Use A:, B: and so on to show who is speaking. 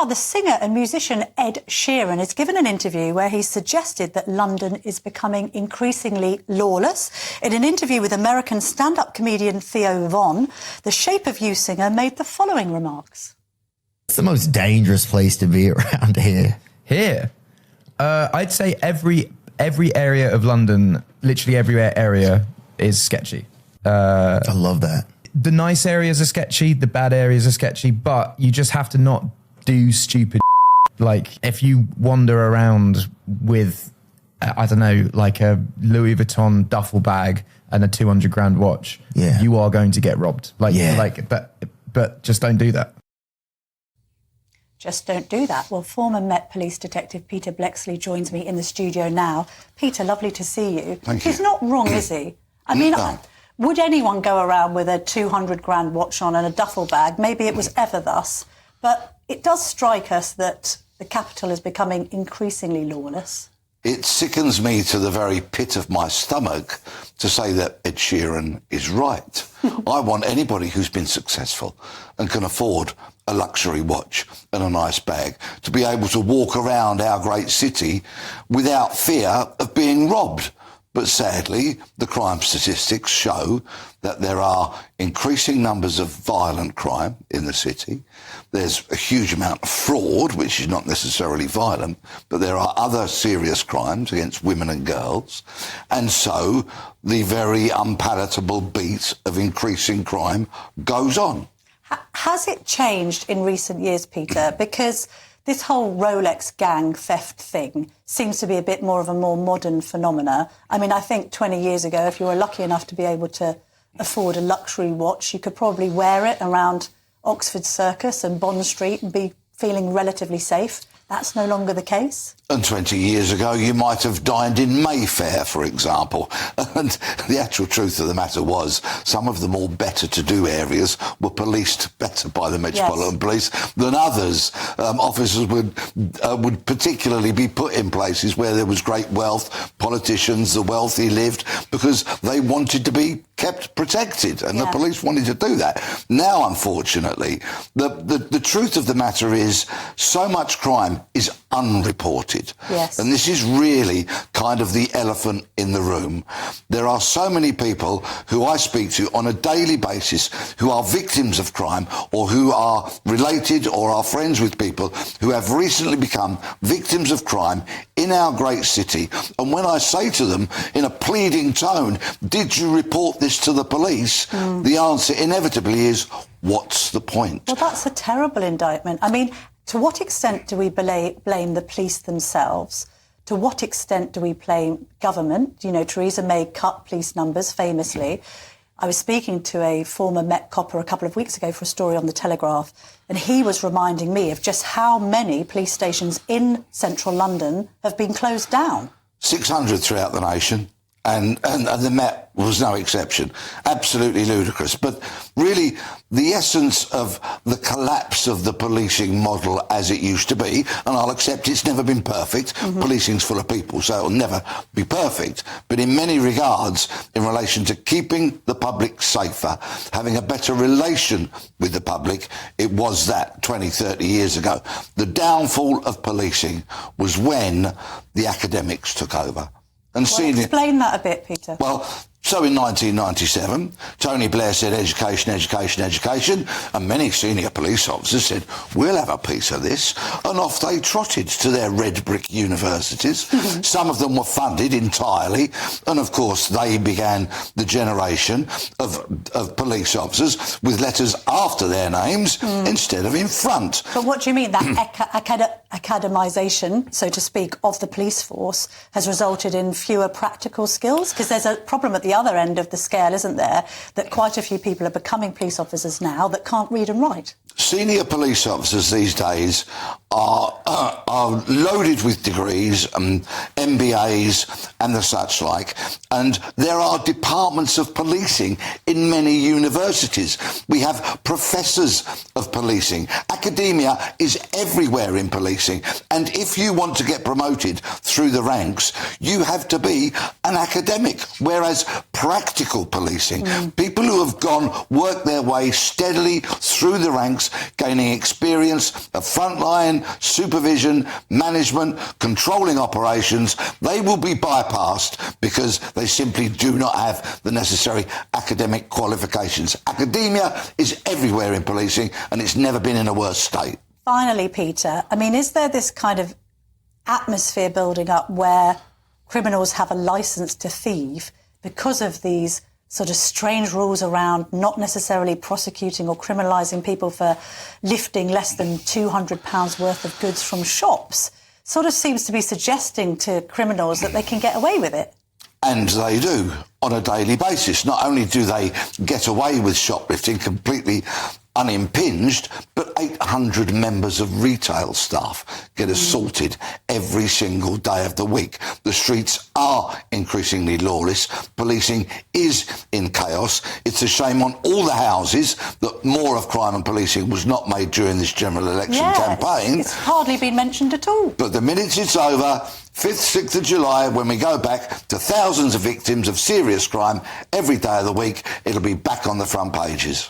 A: Now, the singer and musician Ed Sheeran has given an interview where he suggested that London is becoming increasingly lawless. In an interview with American stand-up comedian Theo Von, the Shape of You singer made the following remarks.
B: It's the most dangerous place to be around here.
C: Here? I'd say every area of London, literally every area, is sketchy.
B: I love that.
C: The nice areas are sketchy, the bad areas are sketchy, but you just have to not do stupid. Like, if you wander around with, I don't know, like a Louis Vuitton duffel bag and a 200 grand watch, you are going to get robbed. But just don't do that.
A: Just don't do that. Well, former Met Police Detective Peter Bleksley joins me in the studio now. Peter, lovely to see you.
D: Thank you.
A: He's not wrong, is he? I mean, would anyone go around with a 200 grand watch on and a duffel bag? Maybe it was ever thus. But it does strike us that the capital is becoming increasingly lawless.
D: It sickens me to the very pit of my stomach to say that Ed Sheeran is right. I want anybody who's been successful and can afford a luxury watch and a nice bag to be able to walk around our great city without fear of being robbed. But sadly, the crime statistics show that there are increasing numbers of violent crime in the city. There's a huge amount of fraud, which is not necessarily violent, but there are other serious crimes against women and girls. And so the very unpalatable beat of increasing crime goes on.
A: Has it changed in recent years, Peter? Because this whole Rolex gang theft thing seems to be a bit more of a more modern phenomena. I mean, I think 20 years ago, if you were lucky enough to be able to afford a luxury watch, you could probably wear it around Oxford Circus and Bond Street and be feeling relatively safe. That's no longer the case.
D: And 20 years ago, you might have dined in Mayfair, for example. And the actual truth of the matter was some of the more better-to-do areas were policed better by the Metropolitan Police than others. Officers would particularly be put in places where there was great wealth, politicians, the wealthy lived, because they wanted to be kept protected, and the police wanted to do that. Now, unfortunately, the truth of the matter is so much crime is unreported.
A: Yes.
D: And this is really kind of the elephant in the room. There are so many people who I speak to on a daily basis who are victims of crime or who are related or are friends with people who have recently become victims of crime in our great city. And when I say to them in a pleading tone, did you report this to the police? The answer inevitably is, what's the point?
A: Well, that's a terrible indictment. I mean, to what extent do we blame the police themselves? To what extent do we blame government? You know, Theresa May cut police numbers famously. I was speaking to a former Met copper a couple of weeks ago for a story on The Telegraph, and he was reminding me of just how many police stations in central London have been closed down.
D: 600 throughout the nation. And the Met was no exception. Absolutely ludicrous. But really, the essence of the collapse of the policing model as it used to be, and I'll accept it's never been perfect. Policing's full of people, so it'll never be perfect. But in many regards, in relation to keeping the public safer, having a better relation with the public, it was that 20, 30 years ago. The downfall of policing was when the academics took over. And
A: explain that a bit, Peter.
D: Well, so in 1997, Tony Blair said education, education, education, and many senior police officers said, we'll have a piece of this, and off they trotted to their red brick universities. Some of them were funded entirely, and of course they began the generation of police officers with letters after their names instead of in front.
A: But what do you mean, that academisation, so to speak, of the police force has resulted in fewer practical skills? Because there's a problem at the other end of the scale, isn't there, that quite a few people are becoming police officers now that can't read and write?
D: Senior police officers these days are loaded with degrees, MBAs and the such like, and there are departments of policing in many universities. We have professors of policing. Academia is everywhere in policing, and if you want to get promoted through the ranks, you have to be an academic, whereas practical policing, people who have worked their way steadily through the ranks, gaining experience of frontline, supervision, management, controlling operations, they will be bypassed because they simply do not have the necessary academic qualifications. Academia is everywhere in policing, and it's never been in a worse state.
A: Finally, Peter, I mean, is there this kind of atmosphere building up where criminals have a licence to thieve because of these sort of strange rules around not necessarily prosecuting or criminalising people for lifting less than £200 worth of goods from shops? Sort of seems to be suggesting to criminals that they can get away with it.
D: And they do on a daily basis. Not only do they get away with shoplifting completely unimpinged, but 800 members of retail staff get assaulted every single day of the week. The streets are increasingly lawless. Policing is in chaos. It's a shame on all the houses that more of crime and policing was not made during this general election campaign.
A: It's hardly been mentioned at all.
D: But the minute it's over, 5th, 6th of July, when we go back to thousands of victims of serious crime every day of the week, it'll be back on the front pages.